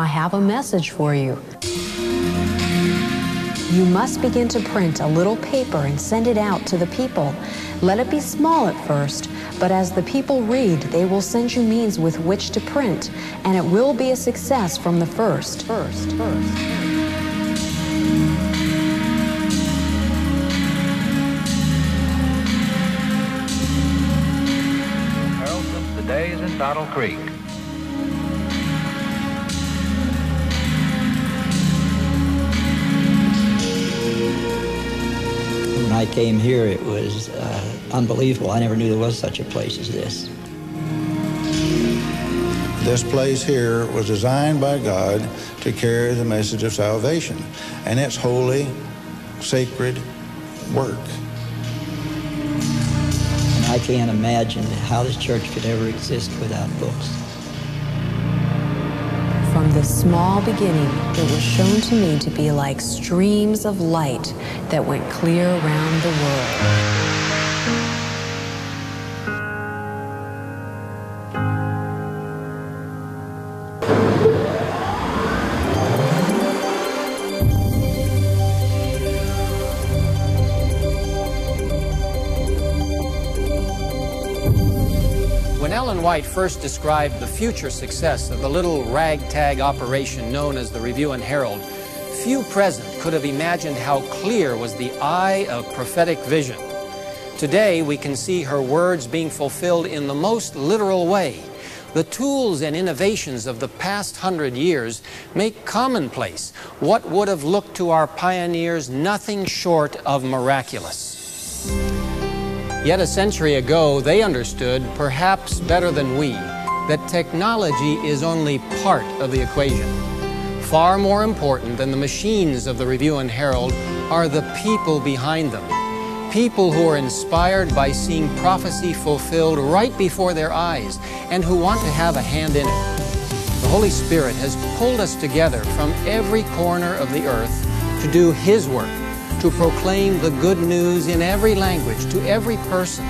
I have a message for you. You must begin to print a little paper and send it out to the people. Let it be small at first, but as the people read, they will send you means with which to print, and it will be a success from the first. Herald, since the days in Battle Creek. When I came here, it was unbelievable. I never knew there was such a place as this. This place here was designed by God to carry the message of salvation, and it's holy, sacred work. And I can't imagine how this church could ever exist without books. From the small beginning, it was shown to me to be like streams of light that went clear around the world. When Ellen White first described the future success of the little ragtag operation known as the Review and Herald, few present could have imagined how clear was the eye of prophetic vision. Today, we can see her words being fulfilled in the most literal way. The tools and innovations of the past 100 years make commonplace what would have looked to our pioneers nothing short of miraculous. Yet a century ago, they understood, perhaps better than we, that technology is only part of the equation. Far more important than the machines of the Review and Herald are the people behind them. People who are inspired by seeing prophecy fulfilled right before their eyes and who want to have a hand in it. The Holy Spirit has pulled us together from every corner of the earth to do His work, to proclaim the good news in every language to every person.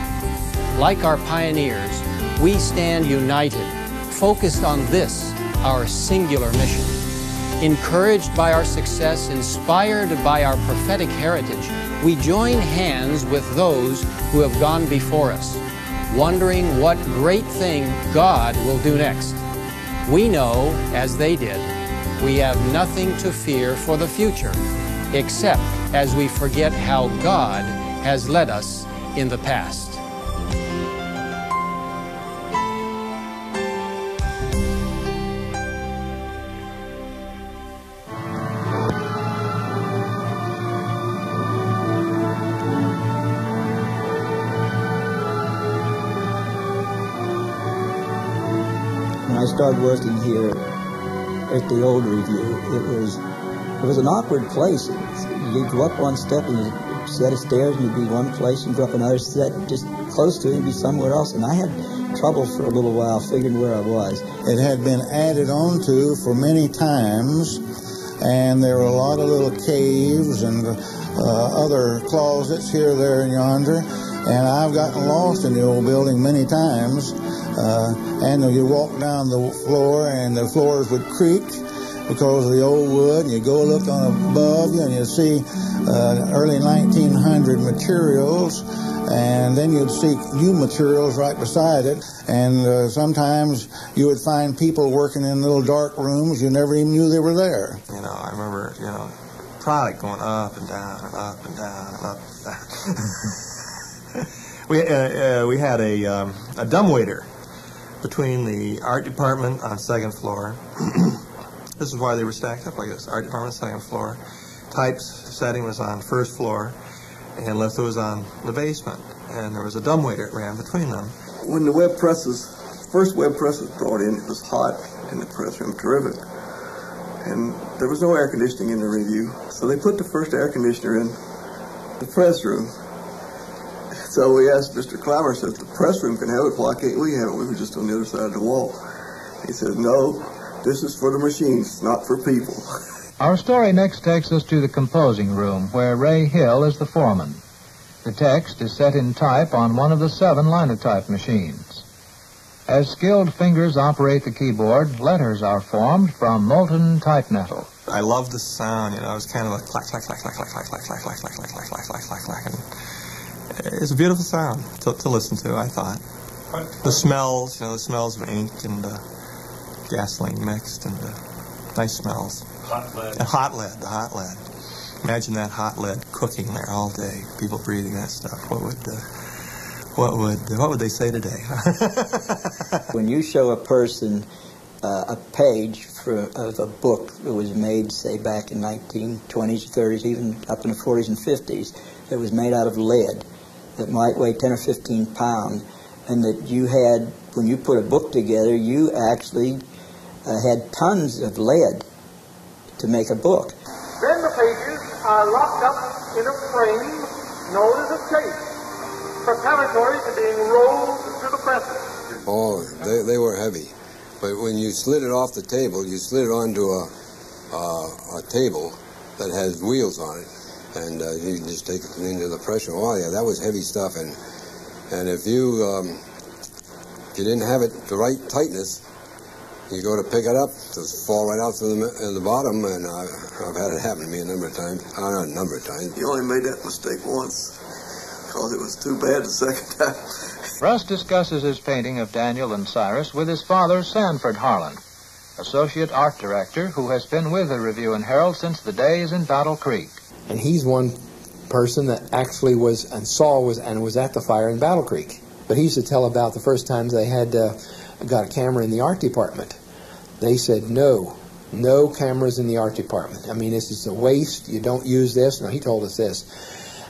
Like our pioneers, we stand united, focused on this, our singular mission. Encouraged by our success, inspired by our prophetic heritage, we join hands with those who have gone before us, wondering what great thing God will do next. We know, as they did, we have nothing to fear for the future, except as we forget how God has led us in the past. When I started working here at the old Review, it was an awkward place. You'd go up one step and a set of stairs and you'd be one place, and go up another set just close to it and be somewhere else. And I had trouble for a little while figuring where I was. It had been added on to for many times, and there were a lot of little caves and other closets here, there, and yonder. And I've gotten lost in the old building many times. And you walk down the floor and the floors would creak because of the old wood, and you go look on above you and you see early 1900 materials, and then you'd see new materials right beside it, and sometimes you would find people working in little dark rooms you never even knew they were there. You know, I remember, product going up and down and up and down and up and down. We had a dumbwaiter between the art department on second floor. This is why they were stacked up like this. Art department, second floor. Types setting was on first floor, and litho was on the basement. And there was a dumbwaiter that ran between them. When the first web press was brought in, it was hot in the press room, terrific. And there was no air conditioning in the Review, so they put the first air conditioner in the press room. So we asked Mr. Clymer, said, the press room can have it, why can't we have it? We were just on the other side of the wall. He said, no, this is for the machines, not for people. Our story next takes us to the composing room, where Ray Hill is the foreman. The text is set in type on one of the 7 linotype machines. As skilled fingers operate the keyboard, letters are formed from molten type metal. I love the sound, you know. It was kind of a clack, clack, clack, clack, clack, clack, clack, clack, clack, clack, clack, clack, clack, clack, clack, clack, and it's a beautiful sound to listen to, I thought. The smells, you know, the smells of ink and gasoline mixed, and nice smells. Hot lead. And hot lead, the hot lead. Imagine that hot lead cooking there all day. People breathing that stuff. What would they say today? When you show a person a page of a book that was made, say, back in 1920s, 30s, even up in the 40s and 50s, that was made out of lead, that might weigh 10 or 15 pounds, and that you had, when you put a book together, you actually had tons of lead to make a book. Then the pages are locked up in a frame known as a case, preparatory to being rolled to the presses. Oh, they were heavy. But when you slid it off the table, you slid it onto a table that has wheels on it, and you just take it into the pressure. Oh yeah, that was heavy stuff. And if you didn't have it the right tightness, you go to pick it up, just fall right out to the bottom. And I've had it happen to me a number of times. Not a number of times. You only made that mistake once, because it was too bad the second time. Russ discusses his painting of Daniel and Cyrus with his father, Sanford Harlan, associate art director who has been with the Review and Herald since the days in Battle Creek. And he's one person that actually was at the fire in Battle Creek. But he used to tell about the first times they had got a camera in the art department. They said, no cameras in the art department. I mean, this is a waste. You don't use this. No, he told us this.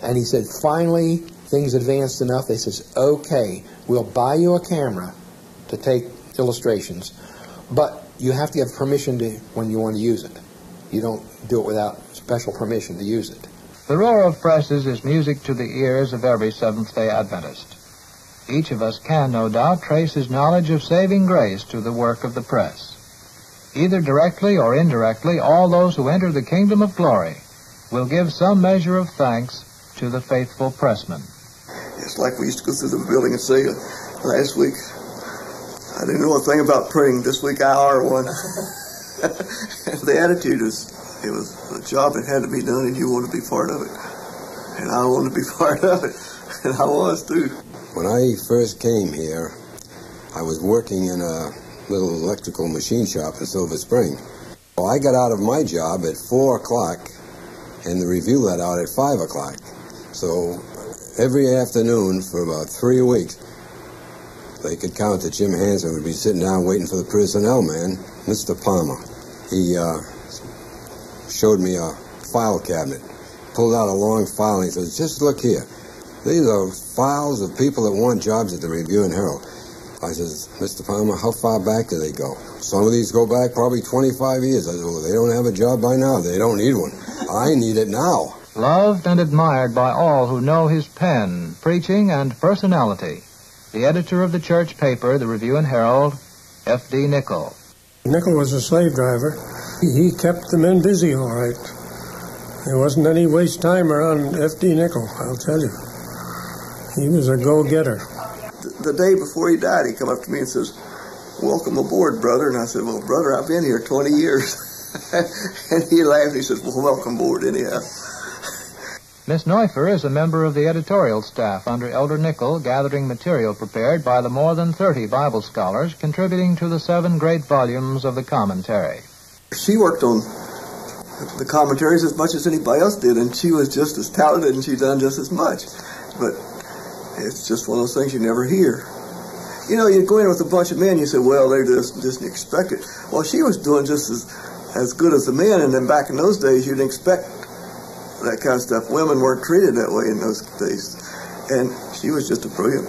And he said, finally, things advanced enough. They says, okay, we'll buy you a camera to take illustrations, but you have to have permission when you want to use it. You don't do it without special permission to use it. The roar of presses is music to the ears of every Seventh-day Adventist. Each of us can, no doubt, trace his knowledge of saving grace to the work of the press. Either directly or indirectly, all those who enter the kingdom of glory will give some measure of thanks to the faithful pressman. It's like we used to go through the building and say, last week, I didn't know a thing about printing. This week I are one. The attitude is, it was a job that had to be done, and you want to be part of it. And I wanted to be part of it. And I was, too. When I first came here, I was working in a little electrical machine shop in Silver Spring. Well, I got out of my job at 4 o'clock, and the review let out at 5 o'clock. So every afternoon for about 3 weeks, they could count that Jim Hanson would be sitting down waiting for the personnel man, Mr. Palmer. He showed me a file cabinet, pulled out a long file, and he says, just look here. These are files of people that want jobs at the Review and Herald. I says, Mr. Palmer, how far back do they go? Some of these go back probably 25 years. I said, well, they don't have a job by now. They don't need one. I need it now. Loved and admired by all who know his pen, preaching, and personality, the editor of the church paper, the Review and Herald, F.D. Nickel. Nickel was a slave driver. He kept the men busy, all right. There wasn't any waste time around F.D. Nickel, I'll tell you. He was a go-getter. The day before he died, he come up to me and says, welcome aboard, brother. And I said, well, brother, I've been here 20 years. And he laughed. He says, well, welcome aboard anyhow. Miss Neuffer is a member of the editorial staff under Elder Nickel, gathering material prepared by the more than 30 Bible scholars contributing to the 7 great volumes of the commentary. She worked on the commentaries as much as anybody else did, and she was just as talented, and she done just as much. But it's just one of those things you never hear. You know, you go in with a bunch of men, you say, well, they're just expect it. Well, she was doing just as good as the men, and then back in those days, you'd expect that kind of stuff. Women weren't treated that way in those days. And she was just a brilliant